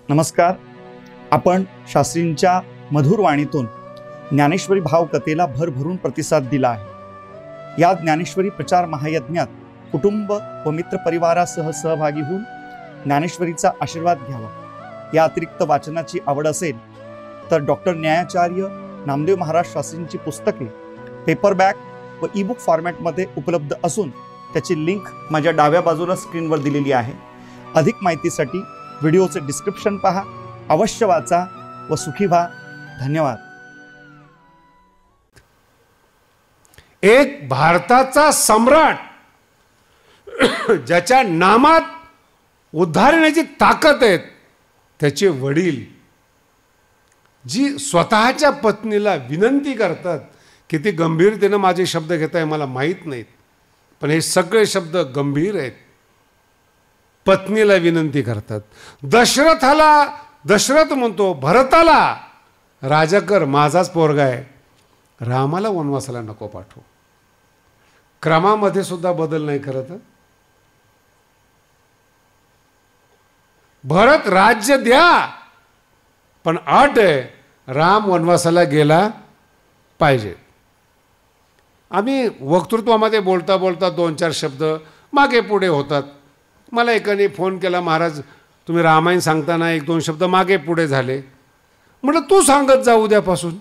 नमस्कार. आपण शास्त्रींच्या मधुर वाणीतून ज्ञानेश्वरी भावकथेला भरभरून प्रतिसाद दिला आहे. या ज्ञानेश्वरी प्रचार महायज्ञात कुटुंब व मित्रपरिवारासह सहभागी होऊन ज्ञानेश्वरीचा आशीर्वाद घ्यावा. या अतिरिक्त वाचनाची आवड असेल तर डॉक्टर न्यायाचार्य नामदेव महाराज शास्त्रींची पुस्तके पेपरबॅक व ईबुक फॉर्मॅटमध्ये उपलब्ध असून त्याची लिंक माझ्या डाव्या बाजूला स्क्रीनवर दिलेली आहे. अधिक माहितीसाठी व्हिडिओचे डिस्क्रिप्शन पहा. अवश्य वाचा व सुखी व्हा. धन्यवाद. एक भारताचा सम्राट ज्याच्या नामात उद्धार येण्याची ताकद आहे, त्याचे वडील जी स्वतःच्या पत्नीला विनंती करतात. किती गंभीरतेने माझे शब्द घेताय मला माहीत नाहीत, पण हे सगळे शब्द गंभीर आहेत. पत्नीला विनंती करतात. दशरथ म्हणतो भरताला, राजा कर, माझाच पोरगा आहे, रामाला वनवासाला नको पाठवू. क्रमामध्ये सुद्धा बदल नाही करत. भरत राज्य द्या, पण अट आहे राम वनवासाला गेला पाहिजे. आम्ही वक्तृत्वामध्ये बोलता बोलता 2-4 शब्द मागे पुढे होतात. मला एकाने फोन केला, महाराज तुम्ही रामायण सांगताना 1-2 शब्द मागे पुढे झाले. म्हटलं तू सांगत जा उद्यापासून.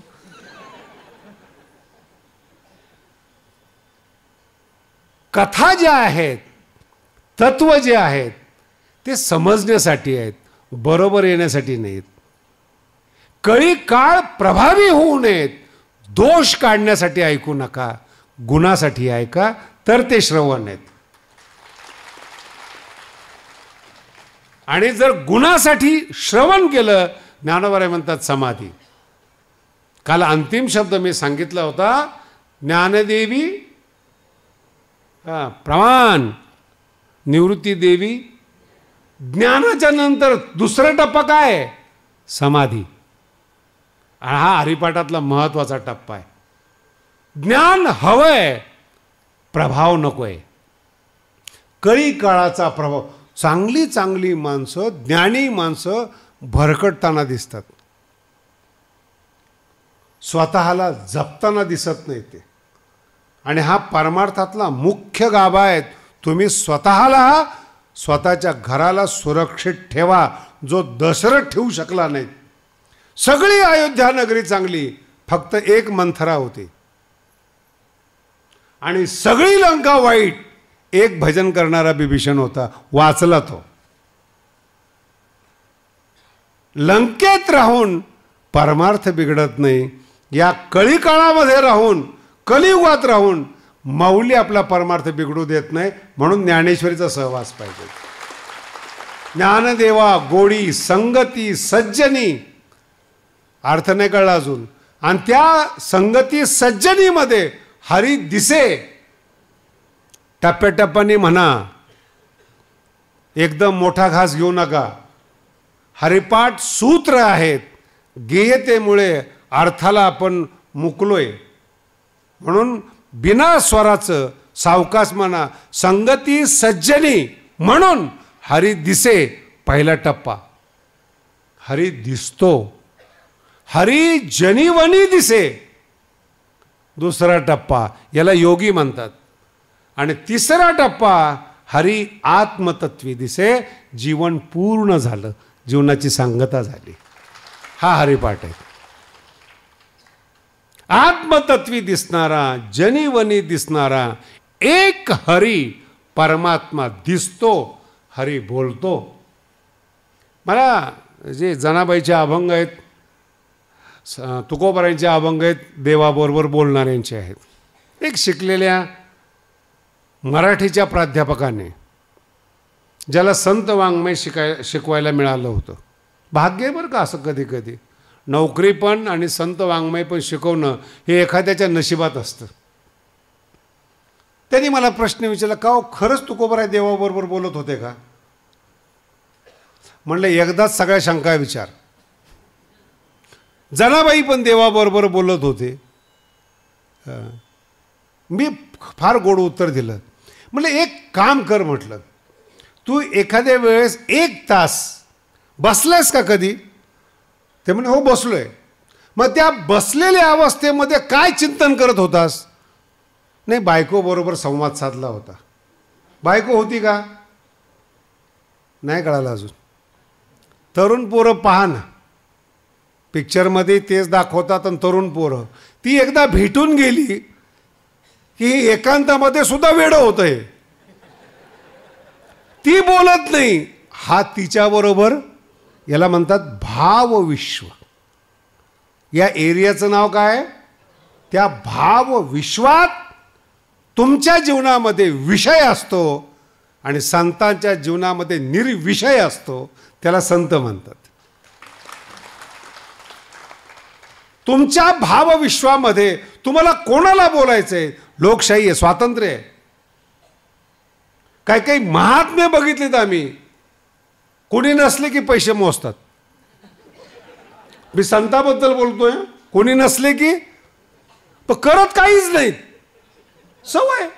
कथा ज्या आहेत, तत्व जे आहेत ते समजण्यासाठी आहेत, बरोबर येण्यासाठी नाहीत. कळी काळ प्रभावी होऊ नयेत. दोष काढण्यासाठी ऐकू नका, गुणासाठी ऐका, तर ते श्रवण आहेत. आणि जर गुणासाठी श्रवण केलं, ज्ञानोबा म्हणतात समाधी. काल अंतिम शब्द मी सांगितला होता, ज्ञानदेवी प्रमाण, निवृत्ती देवी. ज्ञानाच्या नंतर दुसरा टप्पा काय? समाधी. हा हरिपाठातला महत्वाचा टप्पा आहे. ज्ञान हवंय, प्रभाव नकोय. कळी काळाचा प्रभाव. चांगली चांगली माणसं, ज्ञानी माणसं भरकटताना दिसतात, स्वतःला जपताना दिसत नाही ते. आणि हा परमार्थातला मुख्य गाभा आहे. तुम्ही स्वतःला, स्वतःच्या घराला सुरक्षित ठेवा, जो दशरथ ठेवू शकला नाही. सगळी अयोध्या नगरी चांगली, फक्त एक मंथरा होती. आणि सगळी लंका वाईट, एक भजन करणारा बिभीषण होता, वाचला तो. लंकेत राहून परमार्थ बिघडत नाही. या कळी काळामध्ये राहून, कलियुगात राहून माऊली आपला परमार्थ बिघडू देत नाही. म्हणून ज्ञानेश्वरीचा सहवास पाहिजे. ज्ञानदेवा गोडी संगती सज्जनी, अर्थ नाही कळला अजून. आणि त्या संगती सज्जनीमध्ये हरी दिसे. टप्प्याटप्प्याने म्हणा, एकदम मोठा घास घेऊ नका. हरिपाठ सूत्र आहेत, गेयतेमुळे अर्थाला आपण मुकलोय. म्हणून बिना स्वराचं सावकाश म्हणा, संगती सज्जनी म्हणून हरी दिसे. पहिला टप्पा. हरी दिसतो, हरी जनीवनी दिसे. दुसरा टप्पा, याला योगी म्हणतात. आणि तिसरा टप्पा, हरी आत्मतत्वी दिसे. जीवन पूर्ण झालं, जीवनाची सांगता झाली. हा हरिपाठ आहे. आत्मतत्वी दिसणारा, जनीवनी दिसणारा एक हरी परमात्मा दिसतो, हरी बोलतो. मला जे जनाबाईचे अभंग आहेत, तुकोबारायांचे अभंग आहेत, देवाबरोबर बोलणाऱ्यांचे आहेत. एक शिकलेल्या मराठीच्या प्राध्यापकाने, ज्याला संत वाङ्मय शिकवायला मिळालं होतं. भाग्य आहे बरं का असं. कधी कधी नोकरी पण आणि संत वाङ्मय पण शिकवणं हे एखाद्याच्या नशिबात असतं. त्यांनी मला प्रश्न विचारला, का खरंच तुकोबाराय देवाबरोबर बोलत होते का? म्हणलं एकदाच सगळ्या शंका विचार. जनाबाई पण देवाबरोबर बोलत होते. मी फार गोड उत्तर दिलं. म्हणलं एक काम कर, म्हटलं तू एखाद्या वेळेस 1 तास बसलायस का कधी? ते म्हणे हो बसलोय. मग त्या बसलेल्या अवस्थेमध्ये काय चिंतन करत होतास? नाही, बायको बरोबर संवाद साधला होता. बायको होती का? नाही कळालं अजून. तरुण पोरं पहा ना, पिक्चरमध्ये तेच दाखवतात. आणि तरुण पोरं ती एकदा भेटून गेली की एकांतामध्ये सुद्धा वेडं होतंय. ती बोलत नाही, हा तिच्याबरोबर, याला म्हणतात भावविश्व. या एरियाचं नाव काय? त्या भावविश्वात तुमच्या जीवनामध्ये विषय असतो आणि संतांच्या जीवनामध्ये निर्विषय असतो. त्याला संत म्हणतात. तुमच्या भावविश्वामध्ये तुम्हाला कोणाला बोलायचंय? लोकशाही आहे, स्वातंत्र्य आहे. काही काही महात्मे बघितलेत आम्ही, कोणी नसले की पैसे मोजतात. मी संताबद्दल बोलतोय. कोणी नसले की पण करत काहीच नाहीत, सवय.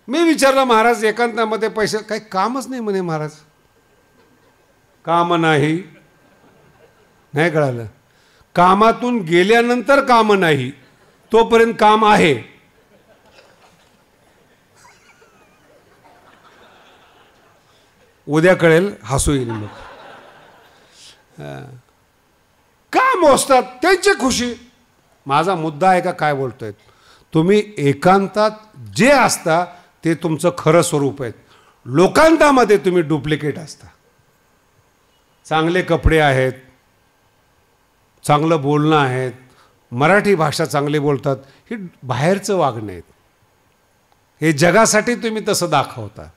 मी विचारलं, महाराज एकांतामध्ये पैसे, काही कामच नाही म्हणे महाराज. काम नाही, नाही कळालं. कामातून गेल्यानंतर काम नाही, तोपर्यंत काम आहे. उद्या कळेल, हसू येईल मग. का मोजतात? त्यांची खुशी. माझा मुद्दा आहे का काय बोलतोय? तुम्ही एकांतात जे असता ते तुमचं खरं स्वरूप आहे. लोकांतामध्ये तुम्ही डुप्लिकेट असता. चांगले कपडे आहेत, चांगलं बोलणं आहेत, मराठी भाषा चांगली बोलतात, हे बाहेरचं वागणं आहेत. हे जगासाठी तुम्ही तसं दाखवता.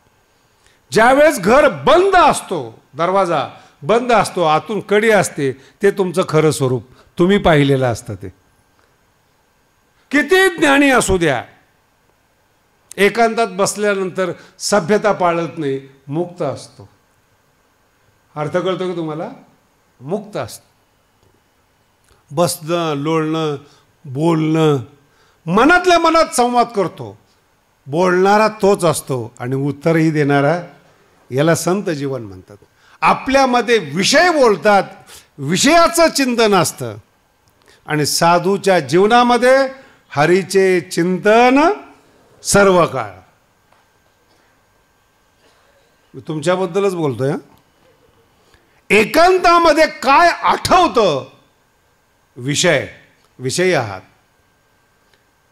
ज्यावेळेस घर बंद असतो, दरवाजा बंद असतो, आतून कडी असते, ते तुमचं खरं स्वरूप तुम्ही पाहिलेलं असतं. ते किती ज्ञानी असू द्या, एकांतात बसल्यानंतर सभ्यता पाळत नाही, मुक्त असतो. अर्थ कळतो की तुम्हाला? मुक्त असतो. बसणं, लोळणं, बोलणं, मनातल्या मनात संवाद करतो. बोलणारा तोच असतो आणि उत्तरही देणारा, याला संत जीवन म्हणतात. आपल्यामध्ये विषय बोलतात, विषयाचं चिंतन असतं. आणि साधूच्या जीवनामध्ये हरीचे चिंतन सर्व काळ. तुमच्याबद्दलच बोलतोय. एकांतामध्ये काय आठवतं? विषय, विषयी आहात.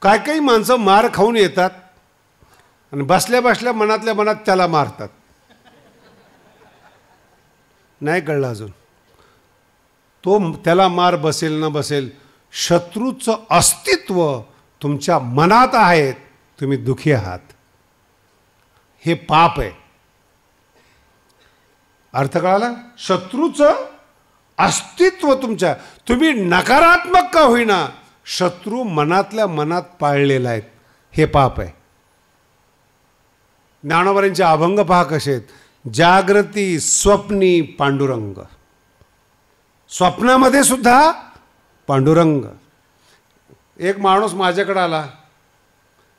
काय काही माणसं मार खाऊन येतात आणि बसल्या बसल्या मनातल्या मनात त्याला मारतात. नाही कळलं अजून? तो त्याला मार बसेल न बसेल, शत्रूचं अस्तित्व तुमच्या मनात आहे. तुम्ही दुखी आहात, हे पाप आहे. अर्थ कळाला? शत्रूचं अस्तित्व तुमच्या, तुम्ही नकारात्मक का होईना, शत्रू मनातल्या मनात पाळलेला आहे, हे पाप आहे. ज्ञानोबांचे अभंग पहा कसे आहेत. जागृती स्वप्नी पांडुरंग. स्वप्नामध्ये सुद्धा पांडुरंग. एक माणूस माझ्याकडे आला,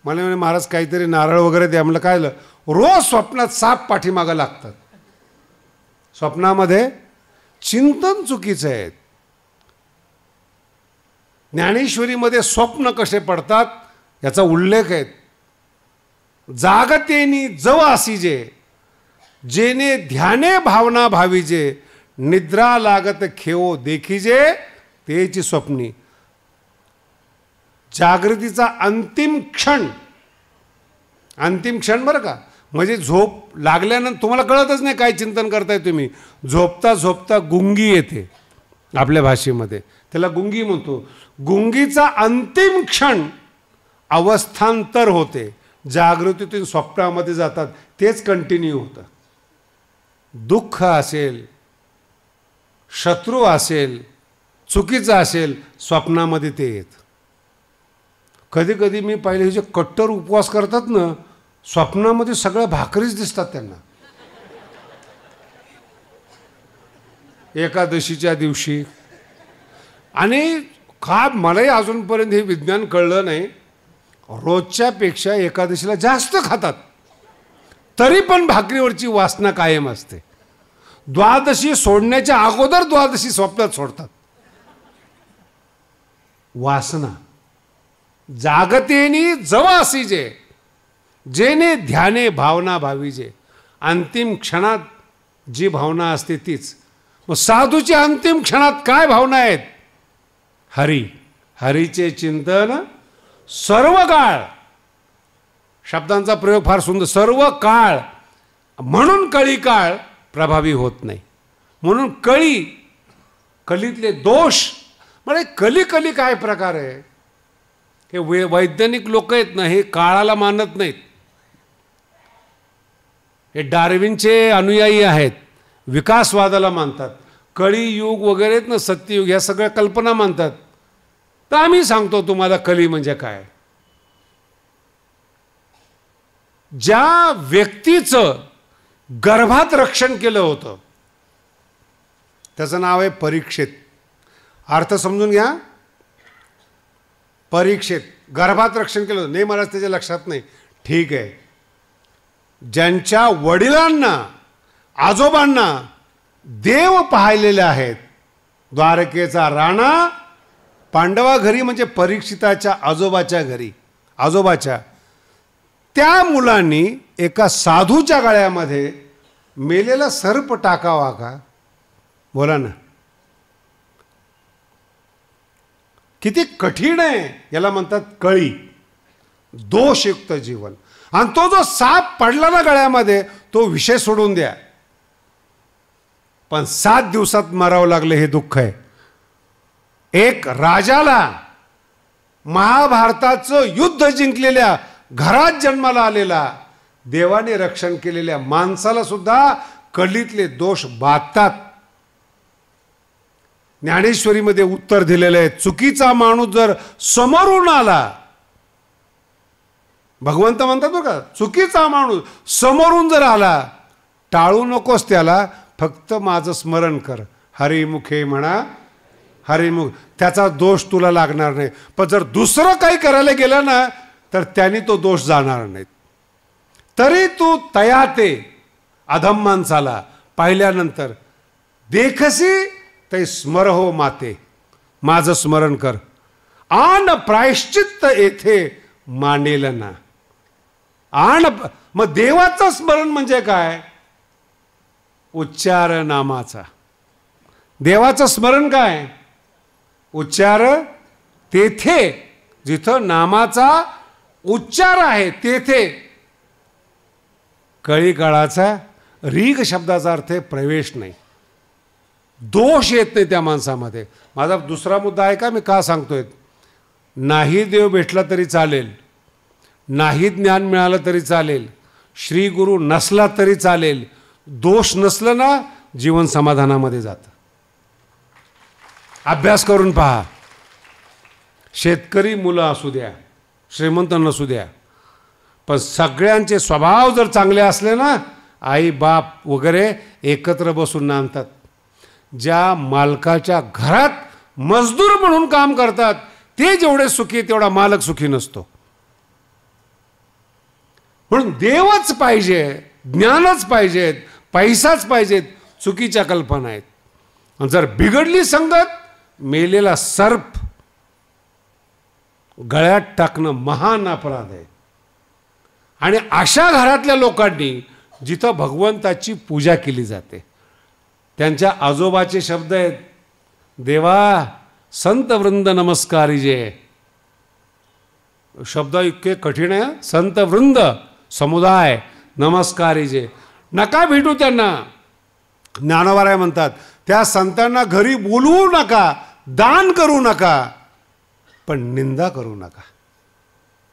मला म्हणे महाराज काहीतरी नारळ वगैरे द्या. म्हणलं काय? रोज स्वप्नात साप पाठीमागं लागतात. स्वप्नामध्ये चिंतन चुकीचं आहे. ज्ञानेश्वरीमध्ये स्वप्न कसे पडतात याचा उल्लेख आहे. जागतेनी जव आसीजे, जेने ध्याने भावना भावीजे, निद्रा लागत खेओ देखीजे, तेची स्वप्नी. जागृतीचा अंतिम क्षण, अंतिम क्षण बरं का, म्हणजे झोप लागल्यानंतर तुम्हाला कळतच नाही काय चिंतन करताय तुम्ही. झोपता झोपता गुंगी येते आपल्या भाषेमध्ये, त्याला गुंगी म्हणतो. गुंगीचा अंतिम क्षण अवस्थांतर होते, जागृतीतून स्वप्नामध्ये जातात, तेच कंटिन्यू होतं. दुःख असेल, शत्रू असेल, चुकीचं असेल, स्वप्नामध्ये ते येत. कधी कधी मी पाहिले जे कट्टर उपवास करतात ना, स्वप्नामध्ये सगळ्या भाकरीच दिसतात त्यांना. एकादशीच्या दिवशी. आणि का मलाही अजूनपर्यंत हे विज्ञान कळलं नाही, रोजच्या पेक्षा एकादशीला जास्त खातात, तरी पण भाकरीवरची वासना कायम असते. द्वादशी सोडण्याच्या अगोदर द्वादशी स्वप्नात सोडतात. वासना जागतेनी जवासीजे, जेने ध्याने भावना भावीजे. अंतिम क्षणात जी भावना असते तीच. मग साधूच्या अंतिम क्षणात काय भावना आहेत? हरी, हरीचे चिंतन सर्व काळ. शब्दांचा प्रयोग फार सुंदर. सर्व काळ. म्हणून कळी काळ प्रभावी होत नाही. म्हणून कलीतले दोष. म्हणजे कली काय प्रकार आहे? हे वैज्ञानिक लोक आहेत ना, हे काळाला मानत नाहीत. हे डार्विनचे अनुयायी आहेत, विकासवादाला मानतात. कळीयुग वगैरे ना, सत्ययुग, ह्या सगळ्या कल्पना मानतात. तर आम्ही सांगतो तुम्हाला कली म्हणजे काय. ज्या व्यक्तीचं गर्भात रक्षण केलं होतं त्याचं नाव आहे परीक्षित. अर्थ समजून घ्या. परीक्षित गर्भात रक्षण केलं होतं. नाही महाराज त्याच्या लक्षात नाही. ठीक आहे. ज्यांच्या वडिलांना आजोबांना देव पाहिलेले आहेत. द्वारकेचा राणा पांडवा घरी म्हणजे परीक्षिताच्या आजोबाच्या घरी. आजोबाच्या त्या मुलांनी एका साधूच्या गळ्यामध्ये मेलेला सर्प टाकावा का? बोला ना. किती कठीण आहे. याला म्हणतात कळी, दोषयुक्त जीवन. आणि तो जो साप पडला ना गळ्यामध्ये, तो विषय सोडून द्या, पण 7 दिवसात मरावं लागलं. हे दुःख आहे. एक राजाला, महाभारताचं युद्ध जिंकलेल्या घरात जन्माला आलेला, देवाने रक्षण केलेल्या माणसाला सुद्धा कलीतले दोष बाधतात. ज्ञानेश्वरीमध्ये उत्तर दिलेलं आहे. चुकीचा माणूस जर समोरून आला, भगवंत म्हणतात बघा, चुकीचा माणूस समोरून जर आला, टाळू नकोस त्याला, फक्त माझं स्मरण कर. हरिमुखे म्हणा, हरिमुख. त्याचा दोष तुला लागणार नाही. पण जर दुसरं काही करायला गेलं ना, तर त्यांनी तो दोष जाणार नाही. तरी तू तयाते अधम माणसाला पाहिल्यानंतर देखसी ते स्मर हो माते, माझं स्मरण कर. आण प्रायश्चित्त येथे मांडेल ना. आण. मग देवाचं स्मरण म्हणजे काय? उच्चार नामाचा. देवाचं स्मरण काय? उच्चार. तेथे जिथं नामाचा उच्चार आहे तेथे कळी काळाचा रीग शब्दाचा अर्थ आहे प्रवेश नाही, दोष येत नाही त्या माणसामध्ये. माझा दुसरा मुद्दा आहे का, मी का सांगतोय? नाही देव भेटला तरी चालेल, नाही ज्ञान मिळालं तरी चालेल, श्री गुरु नसला तरी चालेल, दोष नसलं ना जीवन समाधानामध्ये जातं. अभ्यास करून पहा. शेतकरी मुलं असू द्या, श्रीमंत नसू द्या, पण सगळ्यांचे स्वभाव जर चांगले असले ना, आई बाप वगैरे एकत्र बसून नांदतात. ज्या मालकाच्या घरात मजदूर म्हणून काम करतात ते जेवढे सुखी तेवढा मालक सुखी नसतो. म्हणून देवच पाहिजे, ज्ञानच पाहिजेत, पैसाच पाहिजेत, चुकीच्या कल्पना आहेत. आणि जर बिघडली संगत, मेलेला सर्प गळ्यात टाकणं महान अपराध आहे. आणि अशा घरातल्या लोकांनी जिथं भगवंताची पूजा केली जाते, त्यांच्या आजोबाचे शब्द आहेत, देवा संत वृंद नमस्कारीजे. शब्द इतके कठीण आहे. संत वृंद समुदाय नमस्कारीजे. नका भेटू त्यांना. ज्ञानोबाराय म्हणतात त्या संतांना घरी बोलवू नका, दान करू नका, पण निंदा करू नका.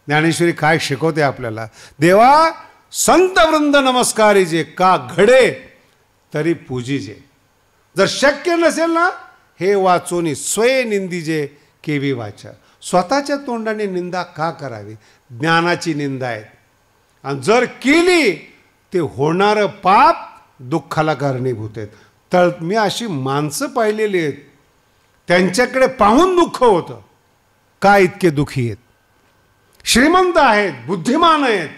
ज्ञानेश्वरी काय शिकवते आपल्याला? देवा संत वृंद नमस्कारीजे, का घडे तरी पूजीजे. जर शक्य नसेल ना, हे वाचोनी स्वय निंदीजे केवी वाचा. स्वतःच्या तोंडाने निंदा का करावी? ज्ञानाची निंदा आहे. आणि जर केली ते होणारं पाप दुःखाला कारणीभूत आहेत. तर मी अशी माणसं पाहिलेली आहेत, त्यांच्याकडे पाहून दुःख होतं. का इतके दुःखी आहेत? श्रीमंत आहेत, बुद्धिमान आहेत,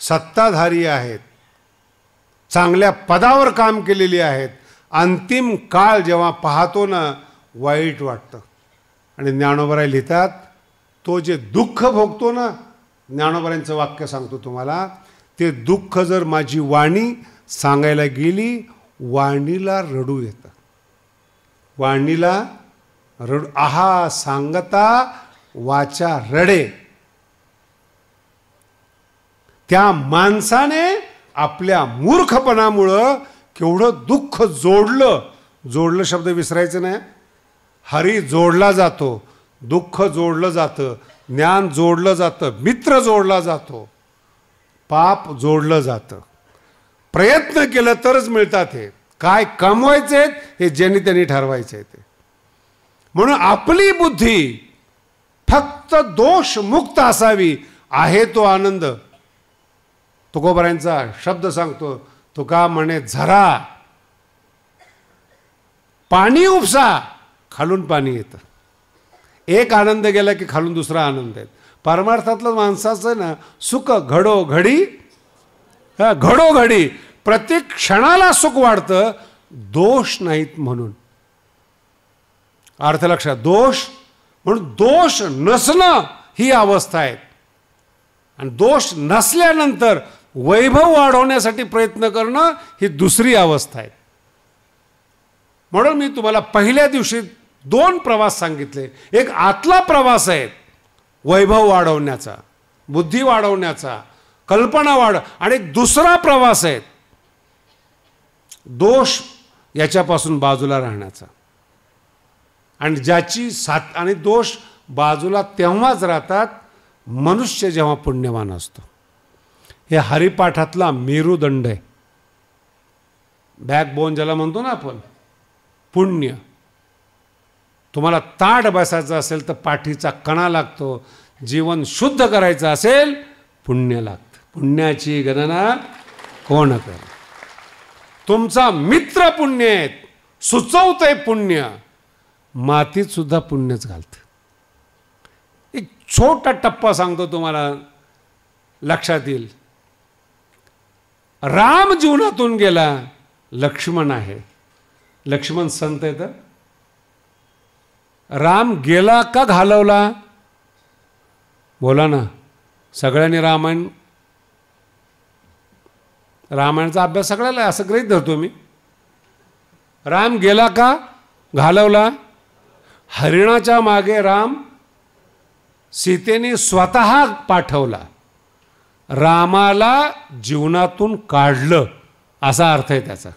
सत्ताधारी आहेत, चांगल्या पदावर काम केलेली आहेत, अंतिम काळ जेव्हा पाहतो ना वाईट वाटतं. आणि ज्ञानोबराय लिहितात, तो जे दुःख भोगतो ना, ज्ञानोबरायांचं वाक्य सांगतो तुम्हाला, ते दुःख जर माझी वाणी सांगायला गेली, वाणीला रडू येतं. वाणीला रडू, आहा सांगता वाचा रडे. त्या माणसाने आपल्या मूर्खपणामुळं केवढं दुःख जोडलं शब्द विसरायचं नाही. हरी जोडला जातो, दुःख जोडलं जातं, ज्ञान जोडलं जातं, मित्र जोडला जातो, पाप जोडलं जातं. प्रयत्न केलं तरच मिळतात. हे काय कमवायचे हे ज्यांनी त्यांनी ठरवायचे ते. म्हणून आपली बुद्धी फक्त दोषमुक्त असावी, आहे तो आनंद. तुकोबारायांचा शब्द सांगतो, तुका म्हणे झरा पाणी उपसा, खालून पाणी येतं. एक आनंद गेला की खालून दुसरा आनंद आहे. परमार्थातलं माणसाचं ना सुख घडोघडी प्रत्येक क्षणाला सुख वाढतं, दोष नाहीत म्हणून. अर्थ लक्षात, दोष म्हणून दोष नसणं ही अवस्था आहे. आणि दोष नसल्यानंतर वैभव वाढवण्यासाठी प्रयत्न करणं ही दुसरी अवस्था आहे. म्हणून मी तुम्हाला पहिल्या दिवशी 2 प्रवास सांगितले. एक आतला प्रवास आहे वैभव वाढवण्याचा, बुद्धी वाढवण्याचा, कल्पना आणि दुसरा प्रवास आहे दोष याच्यापासून बाजूला राहण्याचा. आणि ज्याची आणि दोष बाजूला तेव्हाच राहतात मनुष्य जेव्हा पुण्यवान असतो. हे हरिपाठातला मेरुदंड आहे, बॅकबोन ज्याला म्हणतो ना आपण, पुण्य. तुम्हाला ताठ बसायचं असेल तर पाठीचा कणा लागतो. जीवन शुद्ध करायचं असेल पुण्य लागतं. पुण्याची गणना कोण कर. तुमचा मित्र पुण्य आहेत, सुचवतंय पुण्य, मातीत सुद्धा पुण्यच घालतं. एक छोटा टप्पा सांगतो तुम्हाला, लक्षात येईल. राम जीवनातून गेला, लक्ष्मण आहे. लक्ष्मण संत आहे तर राम गेला का घालवला? बोला ना. सगळ्यांनी रामायणाचा अभ्यास सगळ्याला असं गृहीत धरतो मी. राम गेला का घालवला? हरिणाच्या मागे राम सीतेने स्वतः पाठवला, रामाला जीवनातून काढलं असा अर्थ आहे त्याचा.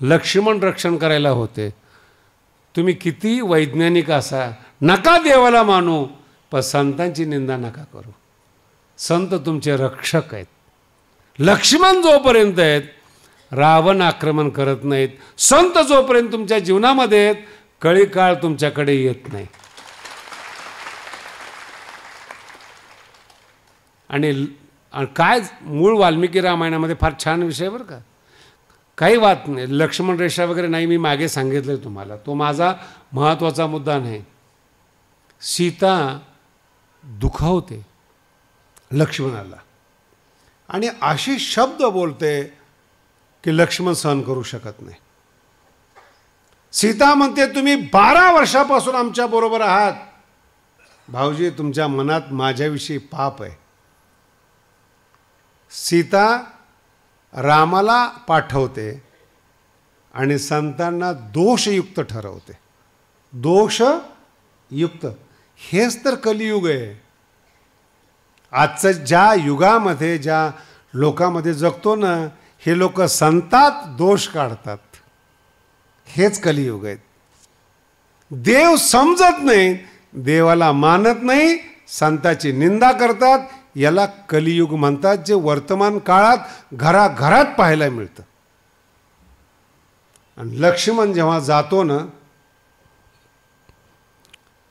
लक्ष्मण रक्षण करायला होते. तुम्ही किती वैज्ञानिक असा, नका देवाला मानू, पण संतांची निंदा नका करू. संत तुमचे रक्षक आहेत. लक्ष्मण जोपर्यंत आहेत रावण आक्रमण करत नाहीत. संत जोपर्यंत तुमच्या जीवनामध्ये आहेत कळी काळ तुमच्याकडे येत नाही. आणि काय मूळ वाल्मिकी रामायणामध्ये फार छान विषय बरं का, काही वाद नाही. लक्ष्मण रेषा वगैरे नाही, मी मागे सांगितलं तुम्हाला, तो माझा महत्त्वाचा मुद्दा नाही. सीता दुखावते लक्ष्मणाला आणि अशी शब्द बोलते की लक्ष्मण सहन करू शकत नाही. सीता म्हणते तुम्ही 12 वर्षापासून आमच्या बरोबर आहात, भाऊजी तुमच्या मनात माझ्याविषयी पाप आहे. सीता रामाला पाठवते आणि संतांना दोषयुक्त ठरवते. दोषयुक्त, हेच तर कलियुग आहे. आजचं ज्या युगामध्ये ज्या लोकांमध्ये जगतो ना, हे लोक संतात दोष काढतात, हेच कलियुग आहेत. देव समजत नाही, देवाला मानत नाही, संताची निंदा करतात, याला कलियुग म्हणतात, जे वर्तमान काळात घराघरात पाहायला मिळतं. आणि लक्ष्मण जेव्हा जातो ना,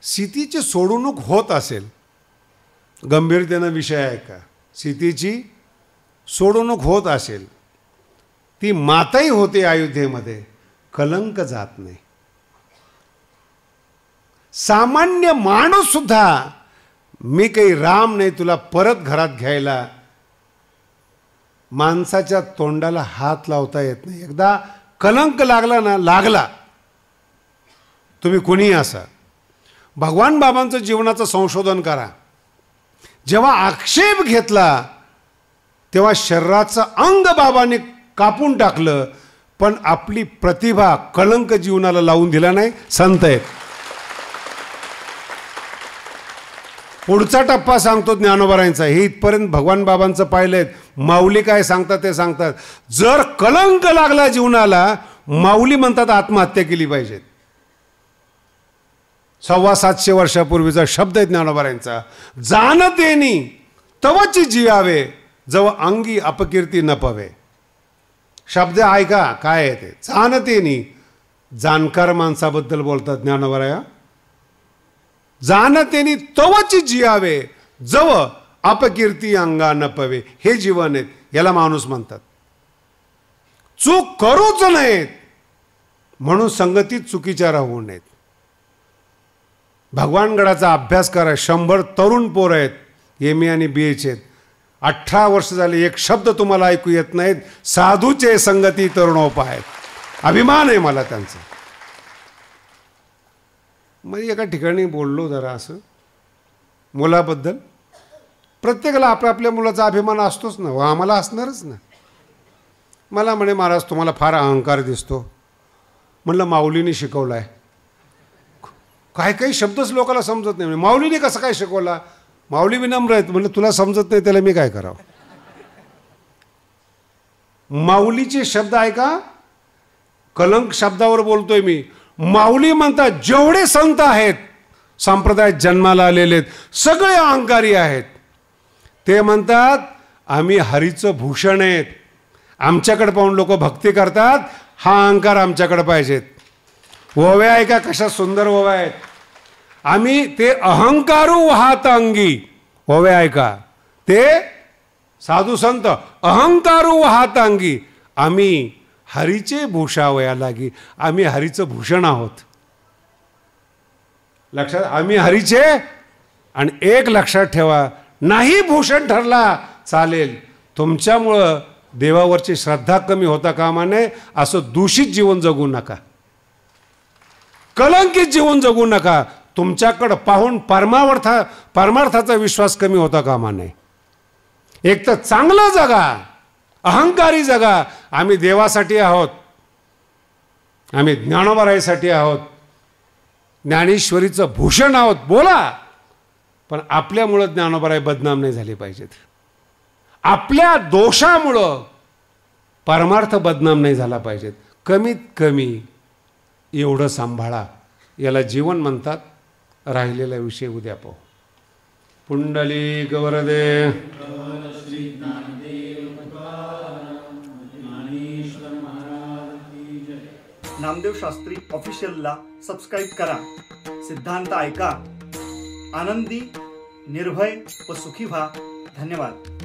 सीतेची सोडवणूक होत असेल, गंभीरतेनं विषय आहे का, सीतेची सोडवणूक होत असेल, ती माताही होते अयोध्येमध्ये, कलंक जात नाही. सामान्य माणूस सुद्धा, मी काही राम नाही तुला परत घरात घ्यायला, माणसाच्या तोंडाला हात लावता येत नाही. एकदा कलंक लागला ना, लागला, तुम्ही कुणीही असा. भगवान बाबांचं जीवनाचं संशोधन करा. जेव्हा आक्षेप घेतला तेव्हा शरीराचं अंग बाबाने कापून टाकलं, पण आपली प्रतिभा कलंक जीवनाला लावून दिला नाही. संत आहेत. पुढचा टप्पा सांगतो ज्ञानोबारायांचा. हे इथपर्यंत भगवान बाबांचं पाहिलंय. माऊली काय सांगतात ते सांगतात. जर कलंक लागला जीवनाला, माऊली म्हणतात आत्महत्या केली पाहिजे. 750 वर्षापूर्वीचा शब्द आहे ज्ञानोबारायांचा. जाणतेनी तवची जियावे, जव अंगी अपकीर्ती न पवे. शब्द ऐका काय आहे ते. जाणतेनी, जाणकार माणसाबद्दल बोलतात ज्ञानोबाराया. जाणतेनी तवची जियावे, जव अपकीर्ती अंगा न पवे. हे जीवन आहे, याला माणूस म्हणतात. चूक करूच नाहीत म्हणून संगतीत चुकीच्या राहू नयेत. भगवानगडाचा अभ्यास करा. 100 तरुण पोरं आहेत, MA आणि BA आहेत. 18 वर्ष झाले, एक शब्द तुम्हाला ऐकू येत नाहीत. साधूचे संगती तरुणोपाय. अभिमान आहे मला त्यांचा. मग एका ठिकाणी बोललो जरा असं मुलाबद्दल. प्रत्येकाला आपल्या मुलाचा अभिमान असतोच ना, आम्हाला असणारच ना. मला म्हणे, महाराज तुम्हाला फार अहंकार दिसतो. म्हणलं माऊलीने शिकवला आहे. काही काही शब्दच लोकांना समजत नाही. माऊलीने कसं काय शिकवला? माऊली विनम्र आहेत. म्हणलं तुला समजत नाही त्याला मी काय करावं? माऊलीचे शब्द ऐका. कलंक शब्दावर बोलतोय मी. माऊली म्हणतात जेवढे संत आहेत संप्रदायात जन्माला आलेले आहेत, सगळे अहंकारी आहेत. ते म्हणतात आम्ही हरीचं भूषण आहेत. आमच्याकडे पाहून लोक भक्ती करतात. हा अहंकार आमच्याकडे पाहिजेत. ओव्या ऐका कशा सुंदर ओव्या आहेत. आम्ही ते अहंकारू वाहत अंगी. ओव्या ऐका. ते साधू संत अहंकारू वाहत अंगी. आम्ही हरीचे भूषावया लागी. आम्ही हरीचं भूषण आहोत. लक्षात. आम्ही हरीचे. आणि एक लक्षात ठेवा, नाही भूषण ठरला चालेल, तुमच्यामुळं देवावरची श्रद्धा कमी होता कामा नये. असं दूषित जीवन जगू नका. कलंकित जीवन जगू नका. तुमच्याकडं पाहून परमार्थाचा विश्वास कमी होता कामा नये. एक तर चांगलं जगा, अहंकारी जगा. आम्ही देवासाठी आहोत, आम्ही ज्ञानोबारायांसाठी आहोत, ज्ञानेश्वरीचं भूषण आहोत. बोला, पण आपल्यामुळं ज्ञानोबाराय बदनाम नाही झाले पाहिजेत. आपल्या दोषामुळं परमार्थ बदनाम नाही झाला पाहिजेत. कमीत कमी एवढं सांभाळा. याला जीवन म्हणतात. राहिलेला विषय उद्या पाहू. पुंडलिक वरदे. नामदेव शास्त्री ऑफिशियलला सबस्क्राईब करा. सिद्धांत ऐका. आनंदी, निर्भय व सुखी व्हा. धन्यवाद.